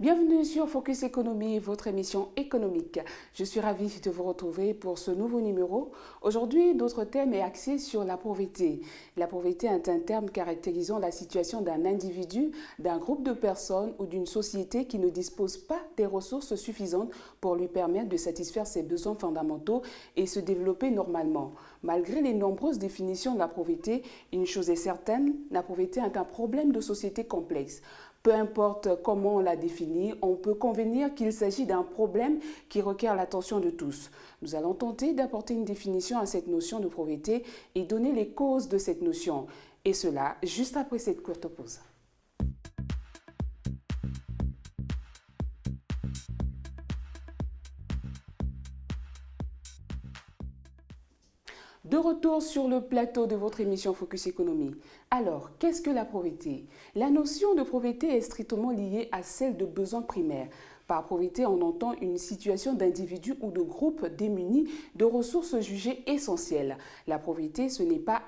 Bienvenue sur Focus Économie, votre émission économique. Je suis ravie de vous retrouver pour ce nouveau numéro. Aujourd'hui, notre thème est axé sur la pauvreté. La pauvreté est un terme caractérisant la situation d'un individu, d'un groupe de personnes ou d'une société qui ne dispose pas des ressources suffisantes pour lui permettre de satisfaire ses besoins fondamentaux et se développer normalement. Malgré les nombreuses définitions de la pauvreté, une chose est certaine, la pauvreté est un problème de société complexe. Peu importe comment on la définit, on peut convenir qu'il s'agit d'un problème qui requiert l'attention de tous. Nous allons tenter d'apporter une définition à cette notion de pauvreté et donner les causes de cette notion. Et cela juste après cette courte pause. De retour sur le plateau de votre émission Focus Économie. Alors, qu'est-ce que la pauvreté? La notion de pauvreté est strictement liée à celle de besoins primaires. Par pauvreté, on entend une situation d'individu ou de groupe démunis de ressources jugées essentielles. La pauvreté, ce n'est pas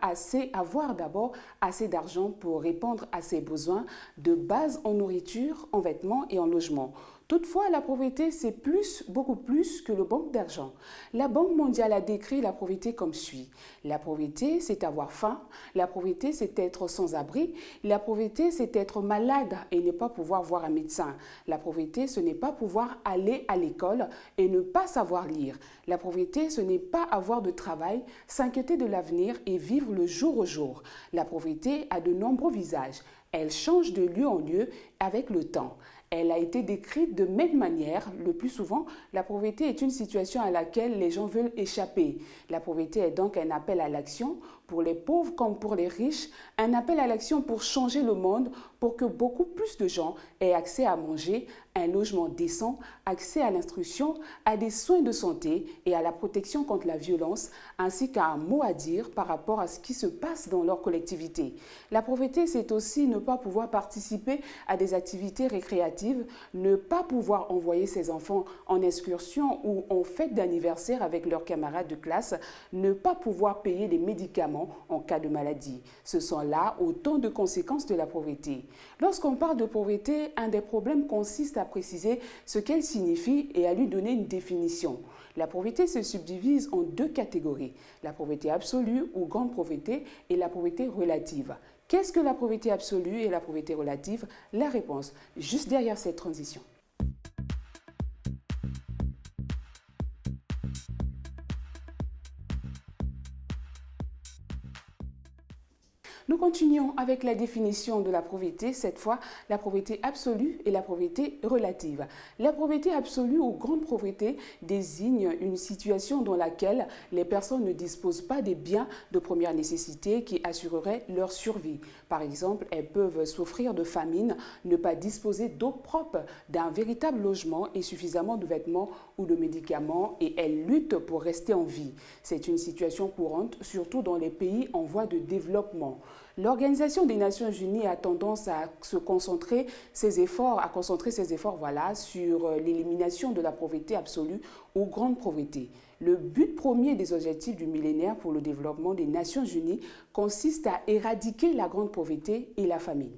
avoir d'abord assez d'argent pour répondre à ses besoins de base en nourriture, en vêtements et en logement. Toutefois, la pauvreté, c'est beaucoup plus que le manque d'argent. La Banque mondiale a décrit la pauvreté comme suit. La pauvreté, c'est avoir faim. La pauvreté, c'est être sans abri. La pauvreté, c'est être malade et ne pas pouvoir voir un médecin. La pauvreté, ce n'est pas pouvoir aller à l'école et ne pas savoir lire. La pauvreté, ce n'est pas avoir de travail, s'inquiéter de l'avenir et vivre le jour au jour. La pauvreté a de nombreux visages. Elle change de lieu en lieu avec le temps. Elle a été décrite de même manière. Le plus souvent, la pauvreté est une situation à laquelle les gens veulent échapper. La pauvreté est donc un appel à l'action, pour les pauvres comme pour les riches, un appel à l'action pour changer le monde, pour que beaucoup plus de gens aient accès à manger, un logement décent, accès à l'instruction, à des soins de santé et à la protection contre la violence, ainsi qu'à un mot à dire par rapport à ce qui se passe dans leur collectivité. La pauvreté, c'est aussi ne pas pouvoir participer à des activités récréatives, ne pas pouvoir envoyer ses enfants en excursion ou en fête d'anniversaire avec leurs camarades de classe, ne pas pouvoir payer les médicaments en cas de maladie. Ce sont là autant de conséquences de la pauvreté. Lorsqu'on parle de pauvreté, un des problèmes consiste à préciser ce qu'elle signifie et à lui donner une définition. La pauvreté se subdivise en deux catégories, la pauvreté absolue ou grande pauvreté et la pauvreté relative. Qu'est-ce que la pauvreté absolue et la pauvreté relative? La réponse, juste derrière cette transition. Nous continuons avec la définition de la pauvreté, cette fois la pauvreté absolue et la pauvreté relative. La pauvreté absolue ou grande pauvreté désigne une situation dans laquelle les personnes ne disposent pas des biens de première nécessité qui assureraient leur survie. Par exemple, elles peuvent souffrir de famine, ne pas disposer d'eau propre, d'un véritable logement et suffisamment de vêtements ou de médicaments et elles luttent pour rester en vie. C'est une situation courante, surtout dans les pays en voie de développement. L'Organisation des Nations Unies a tendance à concentrer ses efforts sur l'élimination de la pauvreté absolue ou grande pauvreté. Le but premier des objectifs du millénaire pour le développement des Nations Unies consiste à éradiquer la grande pauvreté et la famine.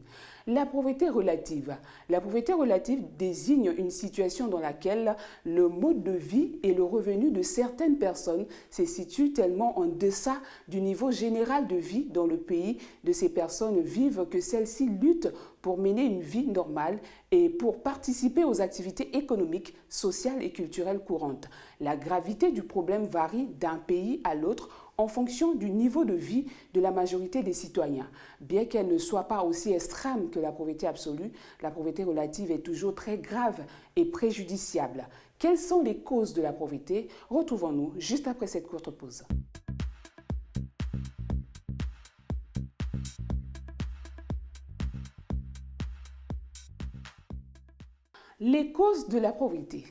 La pauvreté relative. La pauvreté relative désigne une situation dans laquelle le mode de vie et le revenu de certaines personnes se situent tellement en deçà du niveau général de vie dans le pays de ces personnes vivent que celles-ci luttent pour mener une vie normale et pour participer aux activités économiques, sociales et culturelles courantes. La gravité du problème varie d'un pays à l'autre en fonction du niveau de vie de la majorité des citoyens. Bien qu'elle ne soit pas aussi extrême que la pauvreté absolue, la pauvreté relative est toujours très grave et préjudiciable. Quelles sont les causes de la pauvreté? Retrouvons-nous juste après cette courte pause. Les causes de la pauvreté.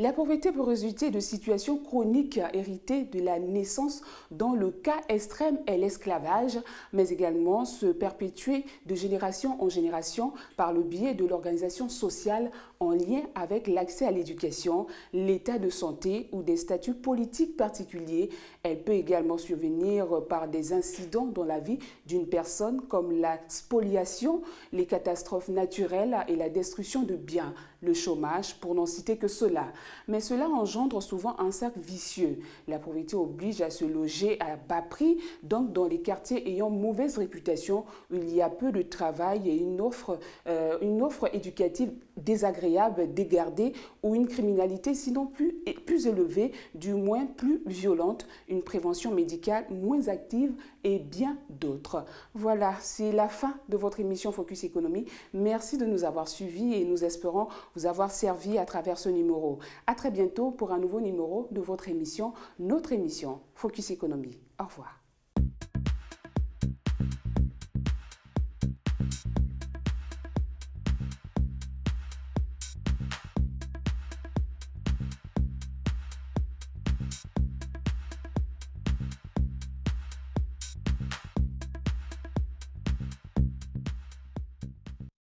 La pauvreté peut résulter de situations chroniques héritées de la naissance. Dans le cas extrême est l'esclavage, mais également se perpétuer de génération en génération par le biais de l'organisation sociale en lien avec l'accès à l'éducation, l'état de santé ou des statuts politiques particuliers. Elle peut également survenir par des incidents dans la vie d'une personne comme la spoliation, les catastrophes naturelles et la destruction de biens, le chômage, pour n'en citer que cela. Mais cela engendre souvent un cercle vicieux. La pauvreté oblige à se loger à bas prix, donc dans les quartiers ayant mauvaise réputation, où il y a peu de travail et une offre éducative désagréable, dégardée, ou une criminalité sinon plus élevée, du moins plus violente, une prévention médicale moins active et bien d'autres. Voilà, c'est la fin de votre émission Focus Économie. Merci de nous avoir suivis et nous espérons vous avoir servi à travers ce numéro. À très bientôt pour un nouveau numéro de votre émission, notre émission Focus Économie. Au revoir.